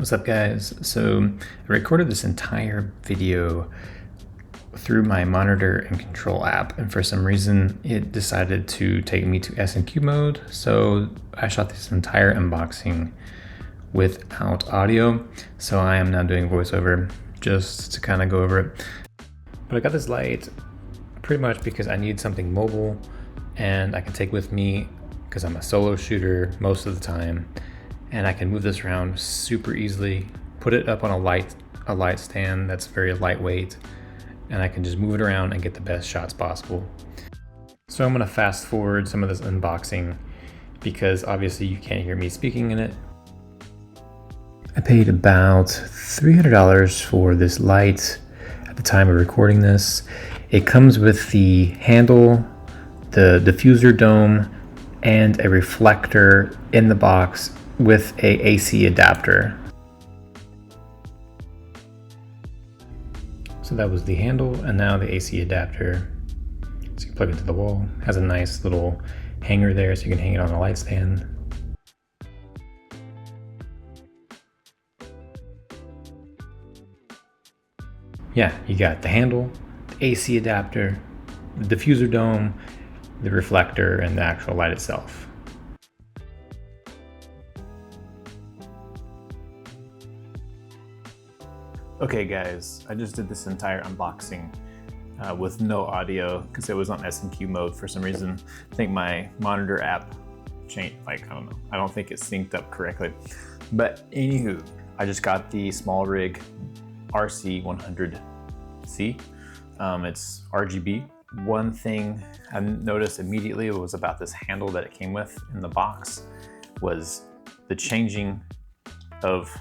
What's up, guys? So I recorded this entire video through my monitor and control app, and for some reason it decided to take me to S&Q mode. So I shot this entire unboxing without audio. So I am now doing voiceover just to kind of go over it. But I got this light pretty much because I need something mobile and I can take with me because I'm a solo shooter most of the time. And I can move this around super easily, put it up on a light stand that's very lightweight, and I can just move it around and get the best shots possible. So I'm gonna fast forward some of this unboxing because obviously you can't hear me speaking in it. I paid about $300 for this light at the time of recording this. It comes with the handle, the diffuser dome, and a reflector in the box with a AC adapter. So that was the handle, and now the AC adapter. So you can plug it to the wall. Has a nice little hanger there so you can hang it on a light stand. Yeah, you got the handle, the AC adapter, the diffuser dome, the reflector, and the actual light itself. Okay guys, I just did this entire unboxing with no audio because it was on S&Q mode for some reason. I think my monitor app changed, I don't know. I don't think it synced up correctly. But anywho, I just got the SmallRig RC 100C. It's RGB. One thing I noticed immediately was about this handle that it came with in the box was the changing of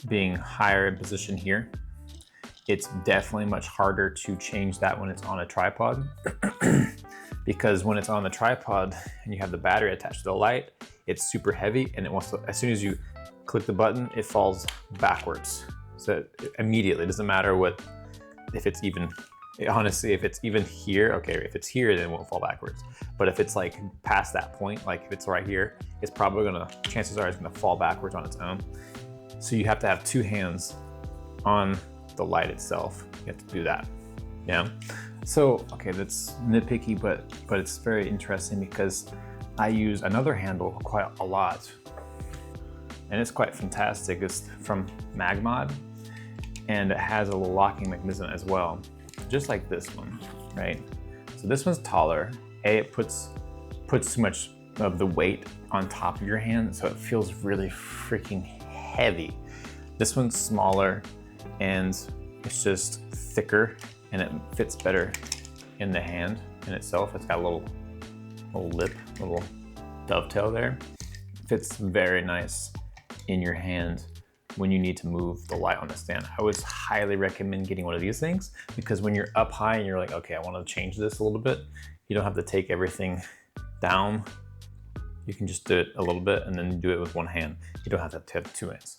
being higher in position here. It's definitely much harder to change that when it's on a tripod because when it's on the tripod and you have the battery attached to the light, it's super heavy and it wants to, as soon as you click the button, it falls backwards. So immediately, it doesn't matter if it's even, honestly, if it's even here, okay, if it's here, then it won't fall backwards. But if it's like past that point, like if it's right here, it's probably chances are it's gonna fall backwards on its own. So you have to have two hands on the light itself. You have to do that, yeah? So, okay, that's nitpicky, but it's very interesting because I use another handle quite a lot and it's quite fantastic. It's from Magmod and it has a little locking mechanism as well, just like this one, right? So this one's taller. It puts too much of the weight on top of your hand, so it feels really freaking heavy. This one's smaller and it's just thicker and it fits better in the hand in itself. It's got a little lip, little dovetail there. It fits very nice in your hand when you need to move the light on the stand. I would highly recommend getting one of these things because when you're up high and you're like, okay, I want to change this a little bit, you don't have to take everything down. You can just do it a little bit and then do it with one hand. You don't have to have two hands.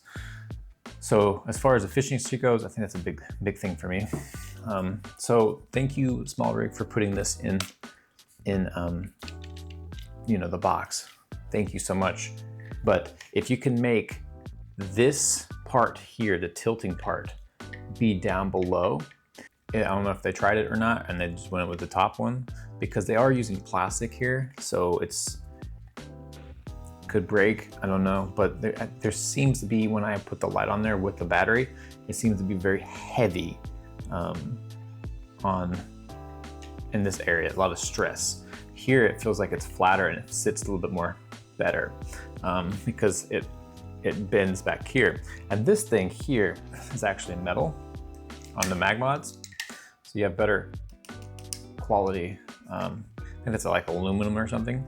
So as far as efficiency goes, I think that's a big thing for me. So thank you, SmallRig, for putting this in the box. Thank you so much. But if you can make this part here, the tilting part, be down below, I don't know if they tried it or not, and they just went with the top one because they are using plastic here, so it's could break, I don't know, but there seems to be, when I put the light on there with the battery, it seems to be very heavy in this area, a lot of stress. Here it feels like it's flatter and it sits a little bit more better because it bends back here. And this thing here is actually metal on the Magmods, so you have better quality. I think it's like aluminum or something.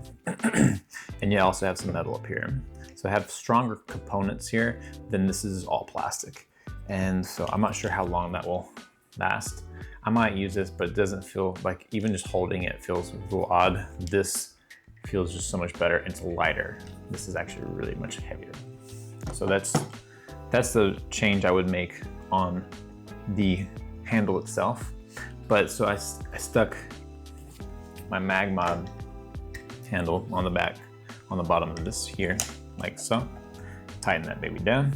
And you also have some metal up here. So I have stronger components here than this is all plastic. And so I'm not sure how long that will last. I might use this, but it doesn't feel like, even just holding it feels a little odd. This feels just so much better. It's lighter. This is actually really much heavier. So that's the change I would make on the handle itself. But so I stuck my Magmod handle on the back, on the bottom of this here, like so. Tighten that baby down.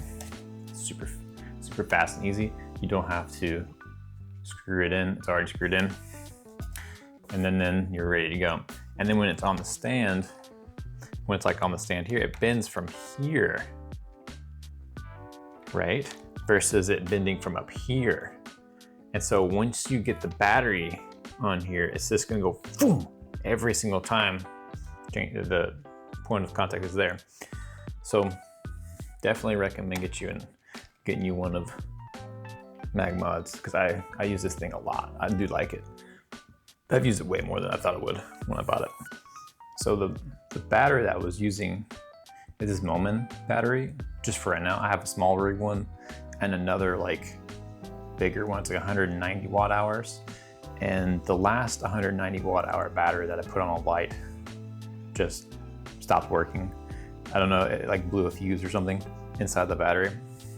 super fast and easy. You don't have to screw it in, it's already screwed in. And then you're ready to go. And then when it's on the stand, when it's like on the stand here, it bends from here, right? Versus it bending from up here. And so once you get the battery on here, it's just gonna go boom every single time the point of contact is there. So definitely recommend getting you one of Magmod's, because I use this thing a lot. I do like it. I've used it way more than I thought it would when I bought it. So the battery that I was using is this Momin battery, just for right now. I have a SmallRig one and another like bigger one. It's like 190 watt hours. And the last 190 watt hour battery that I put on a light just stopped working. I don't know, it like blew a fuse or something inside the battery.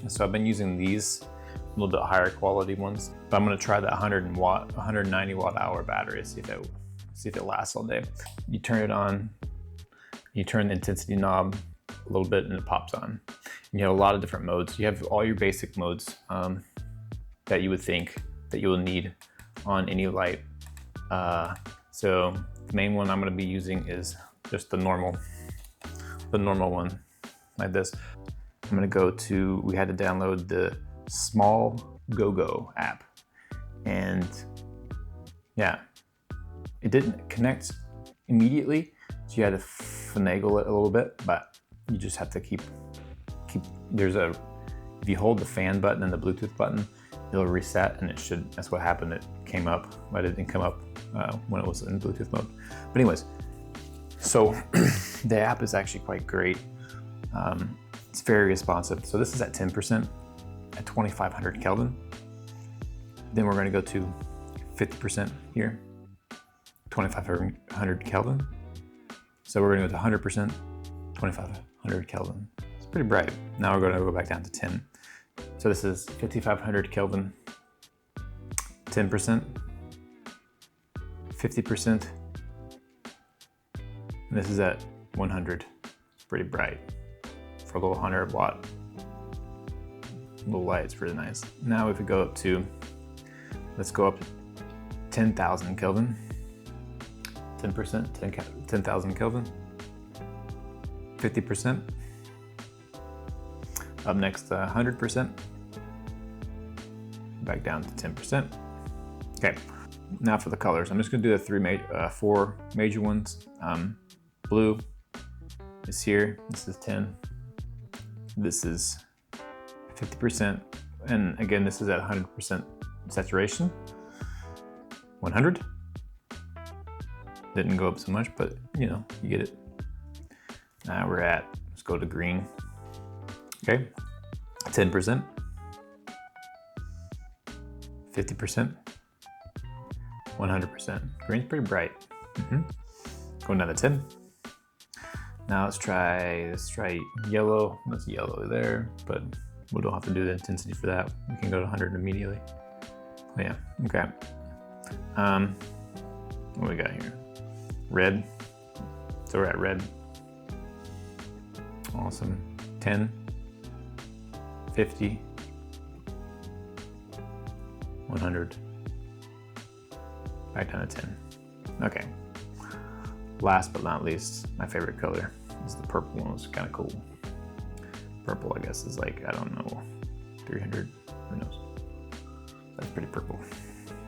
So I've been using these a little bit higher quality ones, but I'm gonna try that 190 watt hour battery, see if it lasts all day. You turn it on, you turn the intensity knob a little bit and it pops on. And you have a lot of different modes. You have all your basic modes that you would think that you will need on any light. So the main one I'm gonna be using is just the normal one, like this. I'm gonna go to, we had to download the SmallGoGo app, and yeah, it didn't connect immediately, so you had to finagle it a little bit, but you just have to keep, if you hold the fan button and the Bluetooth button, it'll reset, and it should, that's what happened, it came up, but it didn't come up when it was in Bluetooth mode. But anyways, so the app is actually quite great. It's very responsive. So this is at 10% at 2500 Kelvin. Then we're gonna go to 50% here, 2500 Kelvin. So we're gonna go to 100%, 2500 Kelvin. It's pretty bright. Now we're gonna go back down to 10. So this is 5500 Kelvin, 10%, 50%, and this is at 100. It's pretty bright. For a little 100 watt little light, it's really nice. Now if we go up to, let's go up to 10,000 Kelvin, 10%, 10,000 Kelvin, 50%. Up next, 100%. Back down to 10%. Okay, now for the colors. I'm just gonna do the four major ones. Blue is here, this is 10. This is 50%, and again, this is at 100% saturation. 100. Didn't go up so much, but you know, you get it. Now we're at, let's go to green. Okay, 10%, 50%, 100%. Green's pretty bright. Going down to 10. Now let's try yellow. That's yellow there, but we don't have to do the intensity for that. We can go to 100 immediately. Oh, yeah, okay. What do we got here? Red. So we're at red. Awesome. 10, 50, 100. Back down to 10. Okay. Last but not least, my favorite color is the purple one. It's kind of cool. Purple, I guess, is like, I don't know, 300, who knows? That's pretty purple.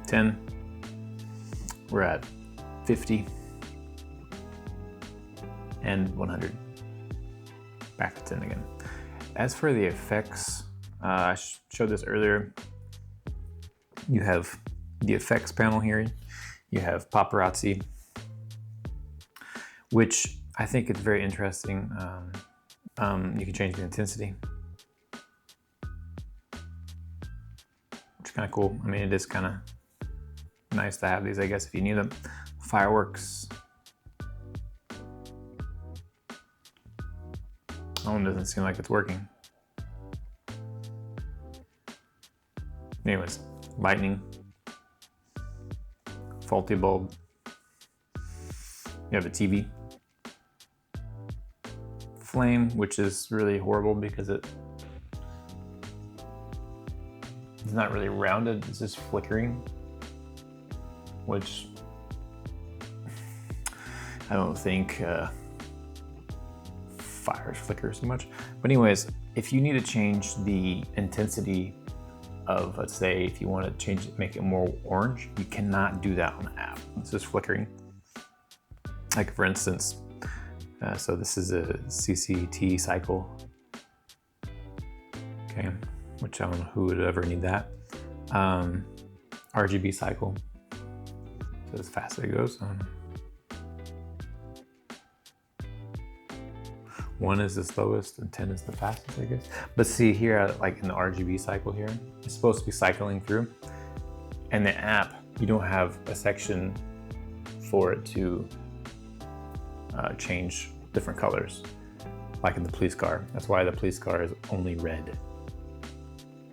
10, we're at 50, and 100. Back to 10 again. As for the effects, I showed this earlier. You have the effects panel here. You have paparazzi, which I think is very interesting. You can change the intensity, which is kind of cool. I mean, it is kind of nice to have these, I guess, if you need them. Fireworks. That one doesn't seem like it's working. Anyways, lightning, faulty bulb. You have a TV. Flame, which is really horrible because it it's not really rounded, it's just flickering, which I don't think fires flicker so much. But anyways, if you need to change the intensity of, let's say, if you want to change it, make it more orange, you cannot do that on the app. It's just flickering. Like for instance, so this is a CCT cycle, okay, which I don't know who would ever need that. RGB cycle, so as fast as it goes. 1 is the slowest and 10 is the fastest, I guess. But see here, like in the RGB cycle here, it's supposed to be cycling through. And the app, you don't have a section for it to change different colors, like in the police car. That's why the police car is only red,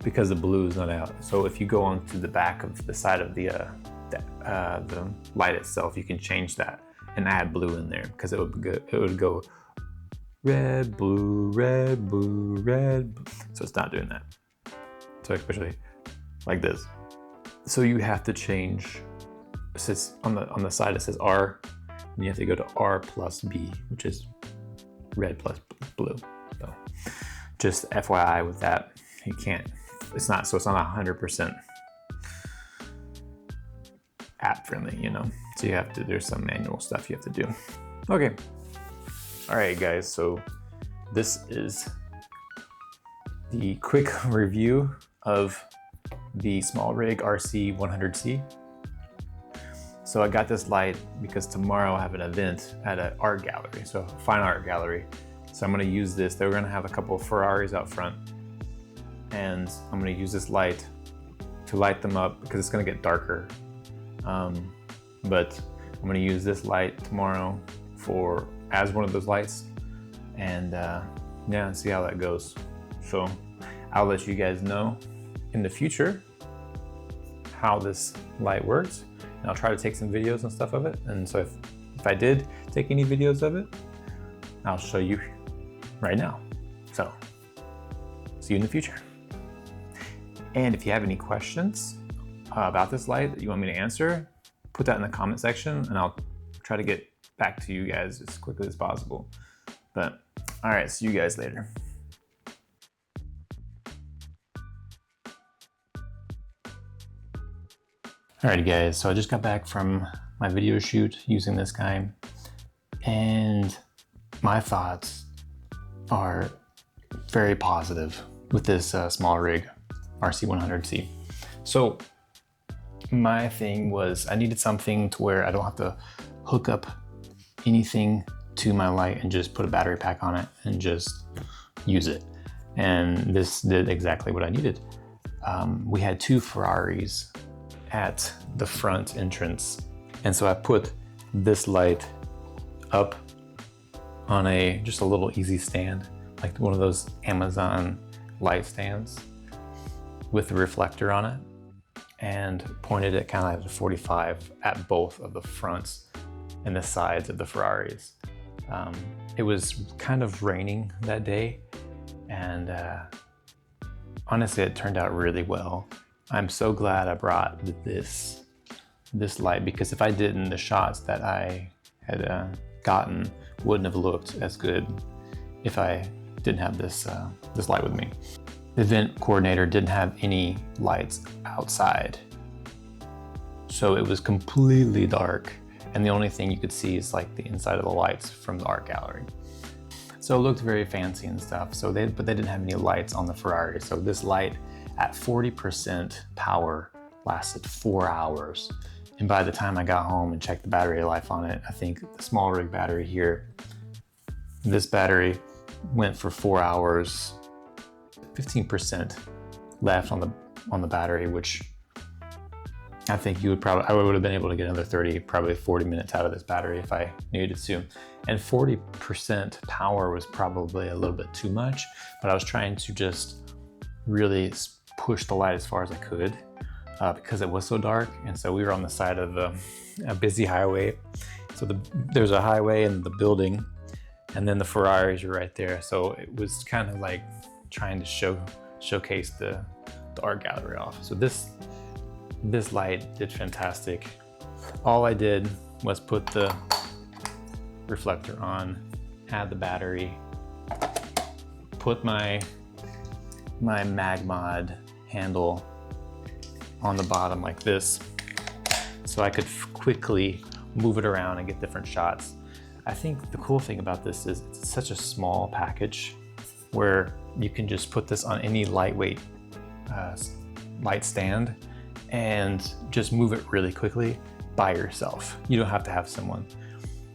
because the blue is not out. So if you go onto the back of the side of the light itself, you can change that and add blue in there, because it would go red, blue, red, blue, red. So it's not doing that. So especially like this. So you have to change. It says on the side it says R, and you have to go to R plus B, which is red plus blue. So just FYI with that, you can't. It's not 100% app friendly, you know. So you have to. There's some manual stuff you have to do. Okay. All right, guys, so this is the quick review of the SmallRig RC 100C. So I got this light because tomorrow I have an event at an art gallery, so a fine art gallery. So I'm gonna use this. They're gonna have a couple of Ferraris out front, and I'm gonna use this light to light them up because it's gonna get darker. But I'm gonna use this light tomorrow as one of those lights, and yeah, see how that goes. So I'll let you guys know in the future how this light works, and I'll try to take some videos and stuff of it. And so if I did take any videos of it, I'll show you right now. So see you in the future. And if you have any questions about this light that you want me to answer, put that in the comment section, and I'll try to get back to you guys as quickly as possible. But all right, see you guys later. Alrighty guys, so I just got back from my video shoot using this guy, and my thoughts are very positive with this SmallRig RC 100C. So my thing was I needed something to where I don't have to hook up anything to my light and just put a battery pack on it and just use it. And this did exactly what I needed. We had 2 Ferraris at the front entrance, and so I put this light up on just a little easy stand, like one of those Amazon light stands with the reflector on it, and pointed it kind of at 45 at both of the fronts and the sides of the Ferraris. It was kind of raining that day, and honestly it turned out really well. I'm so glad I brought this light, because if I didn't, the shots that I had gotten wouldn't have looked as good if I didn't have this light with me. The event coordinator didn't have any lights outside, so it was completely dark, and the only thing you could see is like the inside of the lights from the art gallery. So it looked very fancy and stuff. But they didn't have any lights on the Ferrari. So this light at 40% power lasted 4 hours. And by the time I got home and checked the battery life on it, I think the SmallRig battery here, this battery went for 4 hours, 15% left on the battery, which I think I would have been able to get another 30, probably 40 minutes out of this battery if I needed to. And 40% power was probably a little bit too much, but I was trying to just really push the light as far as I could because it was so dark. And so we were on the side of a busy highway. So there's a highway and the building, and then the Ferraris are right there. So it was kind of like trying to showcase the the art gallery off. So this light did fantastic. All I did was put the reflector on, add the battery, put my MagMod handle on the bottom like this, so I could quickly move it around and get different shots. I think the cool thing about this is it's such a small package where you can just put this on any lightweight light stand and just move it really quickly by yourself. You don't have to have someone.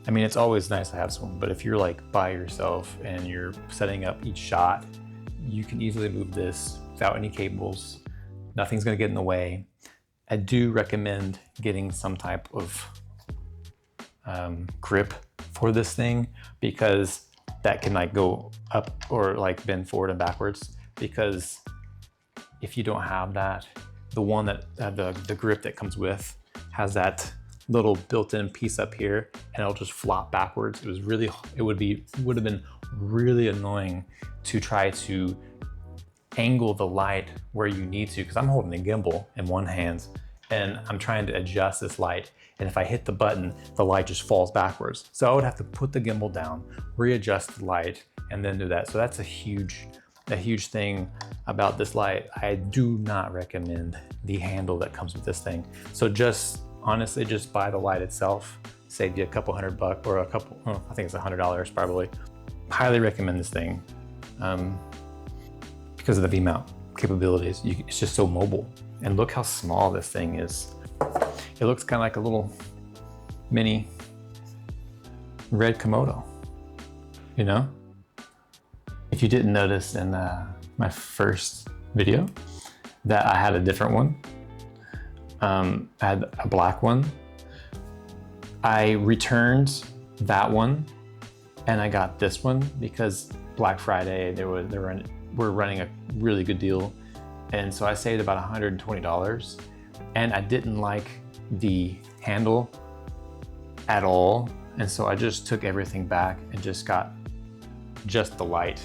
I mean, it's always nice to have someone, but if you're like by yourself and you're setting up each shot, you can easily move this without any cables. Nothing's gonna get in the way. I do recommend getting some type of grip for this thing, because that can like go up or like bend forward and backwards. Because if you don't have that, the one that the grip that comes with has that little built-in piece up here, and it'll just flop backwards. It would have been really annoying to try to angle the light where you need to, because I'm holding the gimbal in one hand and I'm trying to adjust this light, and if I hit the button, the light just falls backwards. So I would have to put the gimbal down, readjust the light, and then do that. So that's a huge thing about this light. I do not recommend the handle that comes with this thing. So honestly, just buy the light itself. Save you a couple $100 or I think it's $100 probably. Highly recommend this thing because of the V-mount capabilities. It's just so mobile. And look how small this thing is. It looks kind of like a little mini red Komodo, you know? If you didn't notice in my first video that I had a different one, I had a black one. I returned that one and I got this one because Black Friday, we're running a really good deal. And so I saved about $120, and I didn't like the handle at all. And so I just took everything back and just got just the light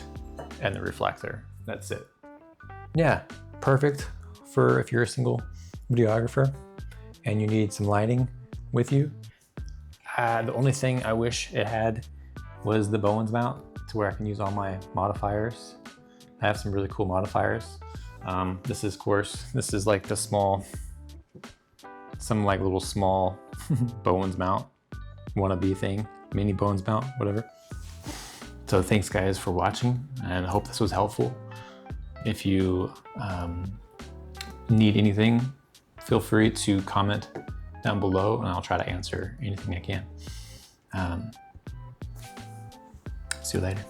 and the reflector. That's it. Yeah, perfect for if you're a single videographer and you need some lighting with you. The only thing I wish it had was the Bowens mount to where I can use all my modifiers. I have some really cool modifiers. This is like the small, some like little small Bowens mount wannabe thing, mini Bowens mount, whatever. So thanks guys for watching, and I hope this was helpful. If you need anything, feel free to comment down below and I'll try to answer anything I can. See you later.